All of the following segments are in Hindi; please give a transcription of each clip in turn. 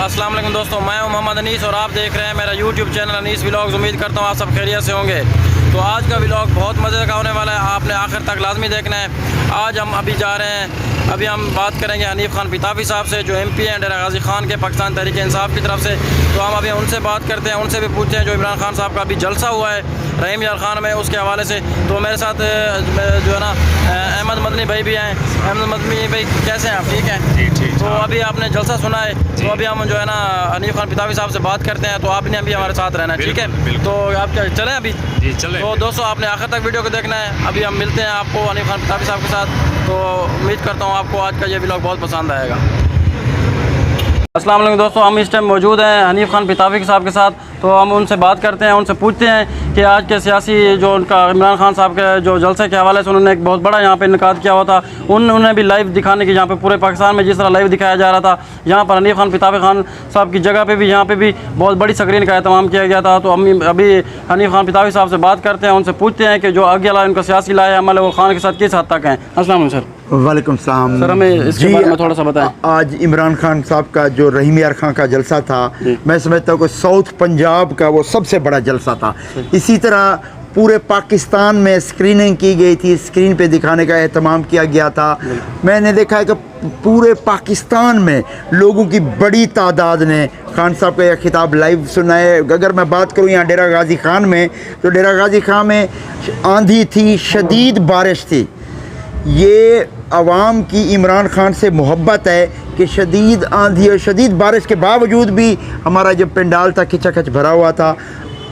अस्सलाम वालेकुम दोस्तों, मैं हूं मोहम्मद अनीस और आप देख रहे हैं मेरा यूट्यूब चैनल अनीस व्लॉग्स। उम्मीद करता हूं आप सब खैरियत से होंगे। तो आज का व्लॉग बहुत मज़े का होने वाला है, आपने आखिर तक लाजमी देखना है। आज हम अभी जा रहे हैं, अभी हम बात करेंगे हनीफ खान पिताफी साहब से, जो MP हैं डेरा गाजी खान के, पाकिस्तान तहरीक इंसाफ की तरफ से। तो हम अभी उनसे बात करते हैं, उनसे भी पूछते हैं जो इमरान खान साहब का अभी जलसा हुआ है रहीम यार खान में, उसके हवाले से। तो मेरे साथ जो है ना अहमद मदनी भाई भी हैं। अहमद मदनी भाई कैसे हैं आप? ठीक हैं जी ठीक। तो अभी आपने जलसा सुना है, तो अभी हम जो है ना हनीफ खान पिताफी साहब से बात करते हैं। तो आपने अभी हमारे साथ रहना है, ठीक है? तो आप क्या चलें अभी? जी चलें। तो दोस्तों आपने आखिर तक वीडियो को देखना है। अभी हम मिलते हैं आपको हनीफ खान पिताफी साहब के साथ। तो उम्मीद करता हूँ आपको आज का ये व्लॉग बहुत पसंद आएगा। अस्सलाम वालेकुम दोस्तों, हम इस टाइम मौजूद हैं हनीफ खान पिताफी साहब के साथ। तो हम उनसे बात करते हैं, उनसे पूछते हैं कि आज के सियासी जो उनका इमरान खान साहब के जो जलसे के हवाले से उन्होंने एक बहुत बड़ा यहाँ पे इनकाद किया हुआ था। उन्होंने भी लाइव दिखाने की, यहाँ पे पूरे पाकिस्तान में जिस तरह लाइव दिखाया जा रहा था, यहाँ पर हनीफ खान पिताफी खान साहब की जगह पे भी, यहाँ पे भी बहुत बड़ी स्क्रीन का एहतमाम किया गया था। तो हम अभी हनीफ खान पिताफी साहब से बात करते हैं, उनसे पूछते हैं कि जो आगे अला उनका सियासी लाया अमल है वो खान के साथ किस हद तक हैं। अस्सलाम वालेकुम सर। वालेकुम सलाम सर, हमें इसके बारे में थोड़ा सा बताएं। आज इमरान खान साहब का जो रहीम यार खान का जलसा था, मैं समझता हूँ कि साउथ पंजाब का वो सबसे बड़ा जलसा था। इसी तरह पूरे पाकिस्तान में स्क्रीनिंग की गई थी, स्क्रीन पे दिखाने का एहतमाम किया गया था। मैंने देखा है कि पूरे पाकिस्तान में लोगों की बड़ी तादाद ने खान साहब का यह खिताब लाइव सुना है। अगर मैं बात करूँ यहाँ डेरा गाजी खान में, तो डेरा गाजी खान में आंधी थी, शदीद बारिश थी। ये आवाम की इमरान खान से मोहब्बत है कि शदीद आंधी और शदीद बारिश के बावजूद भी हमारा जब पंडाल था खिंचाखच भरा हुआ था।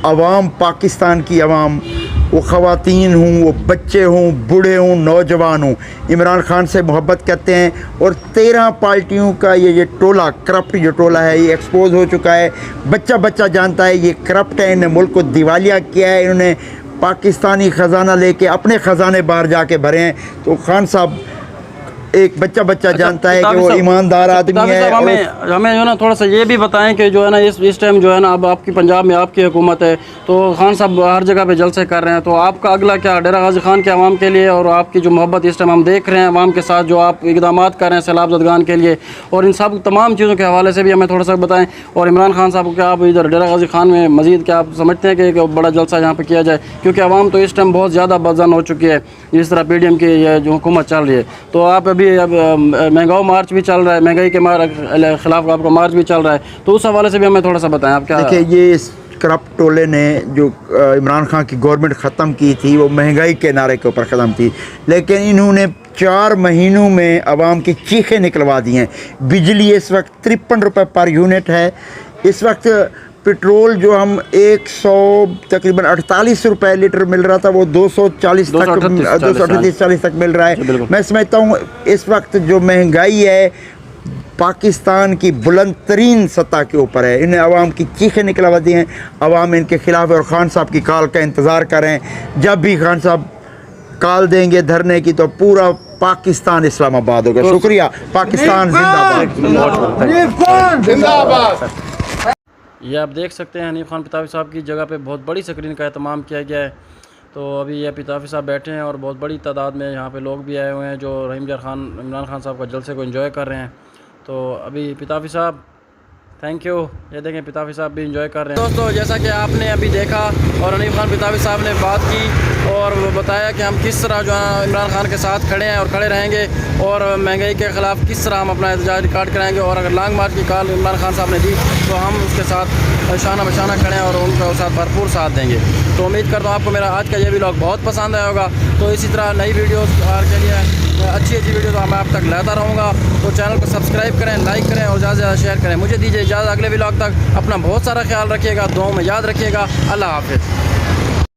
आवाम, पाकिस्तान की आवाम, वो ख़वातीन हों, वो बच्चे हों, बूढ़े हों, नौजवान हों, इमरान खान से मोहब्बत करते हैं। और 13 पार्टियों का ये टोला, करप्ट जो टोला है, ये एक्सपोज हो चुका है। बच्चा बच्चा जानता है ये करप्ट है, इन्हें मुल्क को दिवालिया किया है, इन्होंने पाकिस्तानी ख़जाना लेके अपने ख़जाने बाहर जाके भरे हैं। तो खान साहब एक बच्चा बच्चा जानता है कि वो ईमानदार आदमी है। हमें जो है ना थोड़ा सा ये भी बताएं कि जो है ना इस टाइम जो है ना अब आपकी पंजाब में आपकी हुकूमत है, तो खान साहब हर जगह पे जलसे कर रहे हैं। तो आपका अगला क्या डेरा गाजी खान के अवाम के लिए, और आपकी जो मोहब्बत इस टाइम हम देख रहे हैं अवाम के साथ, जो आप इकदाम कर रहे हैं सैलाब ज़दगान के लिए, और इन सब तमाम चीज़ों के हवाले से भी हमें थोड़ा सा बताएँ। और इमरान खान साहब क्या आप इधर डेरा गाजी खान में मज़ीद क्या आप समझते हैं कि एक बड़ा जलसा यहाँ पर किया जाए? क्योंकि अवाम तो इस टाइम बहुत ज़्यादा बदजन हो चुकी है जिस तरह PDM की जो हुकूमत चल रही है। तो आप अभी अब महंगाई मार्च भी चल रहा है, महंगाई के खिलाफ आपका मार्च भी चल रहा है, तो उस हवाले से भी हमें थोड़ा सा बताएं आप क्या। देखिए, ये इस करप्ट टोले ने जो इमरान खान की गवर्नमेंट ख़त्म की थी, वो महंगाई के नारे के ऊपर ख़त्म थी, लेकिन इन्होंने 4 महीनों में आवाम की चीखें निकलवा दी हैं। बिजली इस वक्त 53 रुपये पर यूनिट है। इस वक्त पेट्रोल जो हम 100 तकरीबन 48 रुपये लीटर मिल रहा था, वो 240 तक, 238-40 तक मिल रहा है। मैं समझता हूँ इस वक्त जो महंगाई है पाकिस्तान की बुलंद तरीन सतह के ऊपर है। इन्हें आवाम की चीखें निकलवा दी हैं, आवाम इनके खिलाफ है। और खान साहब की कॉल का इंतज़ार करें। जब भी खान साहब कॉल देंगे धरने की, तो पूरा पाकिस्तान इस्लामाबाद होगा। शुक्रिया। पाकिस्तान जिंदाबाद। ये आप देख सकते हैं हनीफ खान पिताफी साहब की जगह पे बहुत बड़ी स्क्रीन का एहतमाम किया गया है। तो अभी ये पिताफी साहब बैठे हैं और बहुत बड़ी तादाद में यहाँ पे लोग भी आए हुए हैं जो रहीम यार खान, इमरान खान साहब का जलसे को एंजॉय कर रहे हैं। तो अभी पिताफी साहब, थैंक यू। ये देखें पिताफी साहब भी इंजॉय कर रहे हैं। दोस्तों जैसा कि आपने अभी देखा और हनीफ खान पिताफी साहब ने बात की और बताया कि हम किस तरह जो है इमरान खान के साथ खड़े हैं और खड़े रहेंगे, और महंगाई के ख़िलाफ़ किस तरह हम अपना एहतजाज रिकॉर्ड कराएंगे। और अगर लॉन्ग मार्च की कॉल इमरान खान साहब ने दी तो हम उसके साथ शाना बशाना खड़े हैं और उनका साथ भरपूर साथ देंगे। तो उम्मीद करता हूँ आपको मेरा आज का ये व्लॉग बहुत पसंद आया होगा। तो इसी तरह नई वीडियोज़ के लिए अच्छी वीडियो तो मैं आप तक लाता रहूँगा। तो चैनल को सब्सक्राइब करें, लाइक करें और ज़्यादा से ज़्यादा शेयर करें। मुझे दीजिए इजाज़त, अगले व्लॉग तक अपना बहुत सारा ख्याल रखिएगा, दुआओं में याद रखिएगा। अल्लाह हाफ़िज़।